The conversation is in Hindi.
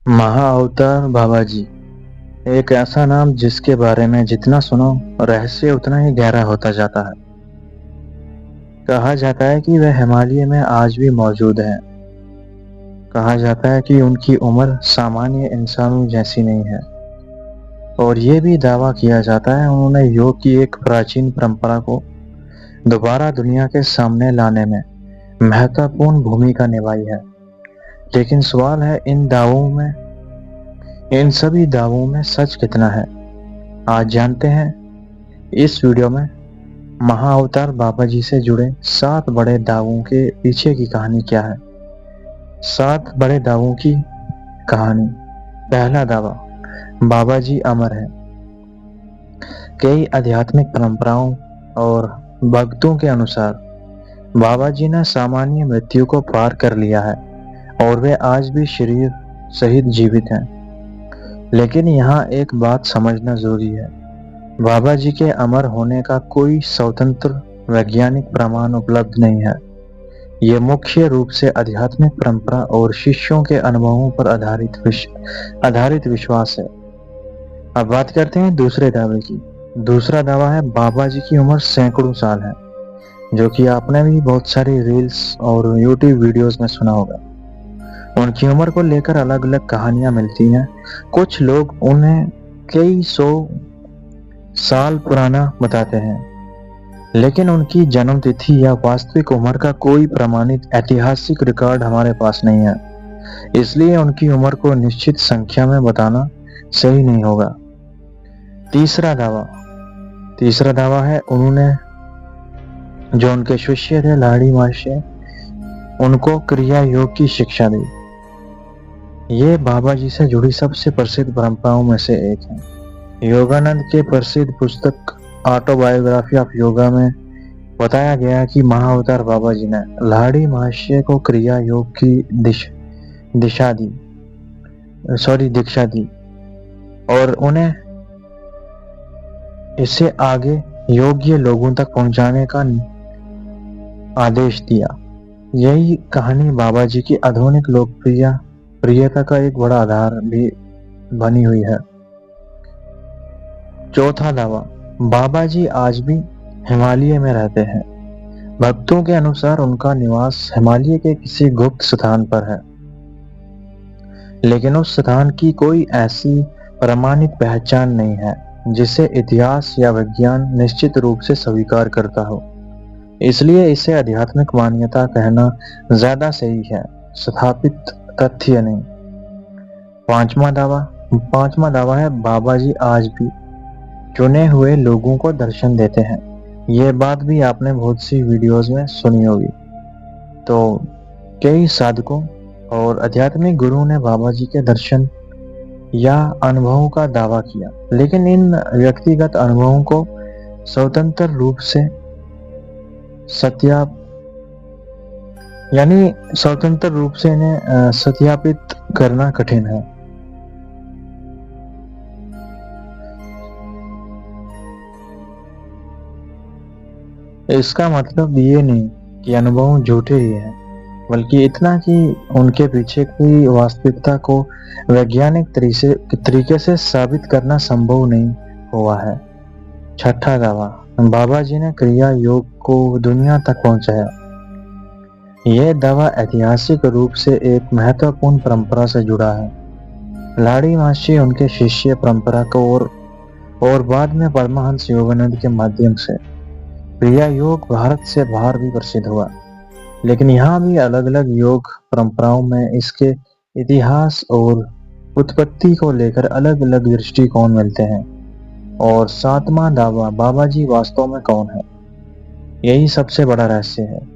महाअवतार बाबाजी एक ऐसा नाम जिसके बारे में जितना सुनो रहस्य उतना ही गहरा होता जाता है। कहा जाता है कि वह हिमालय में आज भी मौजूद हैं। कहा जाता है कि उनकी उम्र सामान्य इंसानों जैसी नहीं है और ये भी दावा किया जाता है उन्होंने योग की एक प्राचीन परंपरा को दोबारा दुनिया के सामने लाने में महत्वपूर्ण भूमिका निभाई है। लेकिन सवाल है इन सभी दावों में सच कितना है। आज जानते हैं इस वीडियो में महाअवतार बाबाजी से जुड़े 7 बड़े दावों के पीछे की कहानी क्या है। 7 बड़े दावों की कहानी। पहला दावा, बाबाजी अमर है। कई आध्यात्मिक परंपराओं और भक्तों के अनुसार बाबाजी ने सामान्य मृत्यु को पार कर लिया है और वे आज भी शरीर सहित जीवित हैं। लेकिन यहाँ एक बात समझना जरूरी है, बाबाजी के अमर होने का कोई स्वतंत्र वैज्ञानिक प्रमाण उपलब्ध नहीं है। ये मुख्य रूप से आध्यात्मिक परंपरा और शिष्यों के अनुभवों पर आधारित विश्वास है। अब बात करते हैं दूसरे दावे की। दूसरा दावा है बाबाजी की उम्र सैकड़ों साल है, जो कि आपने भी बहुत सारी रील्स और यूट्यूब वीडियोस में सुना होगा। उनकी उम्र को लेकर अलग अलग कहानियां मिलती हैं। कुछ लोग उन्हें कई 100 साल पुराना बताते हैं, लेकिन उनकी जन्म तिथि या वास्तविक उम्र का कोई प्रमाणित ऐतिहासिक रिकॉर्ड हमारे पास नहीं है। इसलिए उनकी उम्र को निश्चित संख्या में बताना सही नहीं होगा। तीसरा दावा है उन्होंने जो उनके शिष्य थे लाड़ी महर्षि, उनको क्रिया योग की शिक्षा दी। ये बाबाजी से जुड़ी सबसे प्रसिद्ध परंपराओं में से एक है। योगानंद के प्रसिद्ध पुस्तक ऑटोबायोग्राफी ऑफ योगा में बताया गया कि महाअवतार बाबाजी ने लाड़ी महर्षि को क्रिया योग की दीक्षा दी और उन्हें इसे आगे योग्य लोगों तक पहुंचाने का आदेश दिया। यही कहानी बाबाजी की आधुनिक लोकप्रियता का एक बड़ा आधार भी बनी हुई है। चौथा दावा, बाबाजी आज भी हिमालय में रहते हैं। भक्तों के अनुसार उनका निवास हिमालय के किसी गुप्त स्थान पर है, लेकिन उस स्थान की कोई ऐसी प्रमाणित पहचान नहीं है जिसे इतिहास या विज्ञान निश्चित रूप से स्वीकार करता हो। इसलिए इसे आध्यात्मिक मान्यता कहना ज्यादा सही है, स्थापित तथ्य नहीं। पांचवा दावा है बाबाजी आज भी चुने हुए लोगों को दर्शन देते हैं। ये बात भी आपने बहुत सी वीडियोस में सुनी होगी। तो कई साधकों और आध्यात्मिक गुरुओं ने बाबाजी के दर्शन या अनुभवों का दावा किया, लेकिन इन व्यक्तिगत अनुभवों को स्वतंत्र रूप से इन्हें सत्यापित करना कठिन है। इसका मतलब ये नहीं कि अनुभव झूठे ही हैं, बल्कि इतना कि उनके पीछे कोई वास्तविकता को वैज्ञानिक तरीके से साबित करना संभव नहीं हुआ है। छठा दावा, बाबाजी ने क्रिया योग को दुनिया तक पहुंचाया। यह दावा ऐतिहासिक रूप से एक महत्वपूर्ण परंपरा से जुड़ा है। लाड़ी महर्षि उनके शिष्य परंपरा को और बाद में परमहंस योगानंद के माध्यम से क्रिया योग भारत से बाहर भी प्रसिद्ध हुआ। लेकिन यहाँ भी अलग अलग योग परंपराओं में इसके इतिहास और उत्पत्ति को लेकर अलग अलग दृष्टिकोण मिलते हैं। और 7वां दावा, बाबाजी वास्तव में कौन है, यही सबसे बड़ा रहस्य है।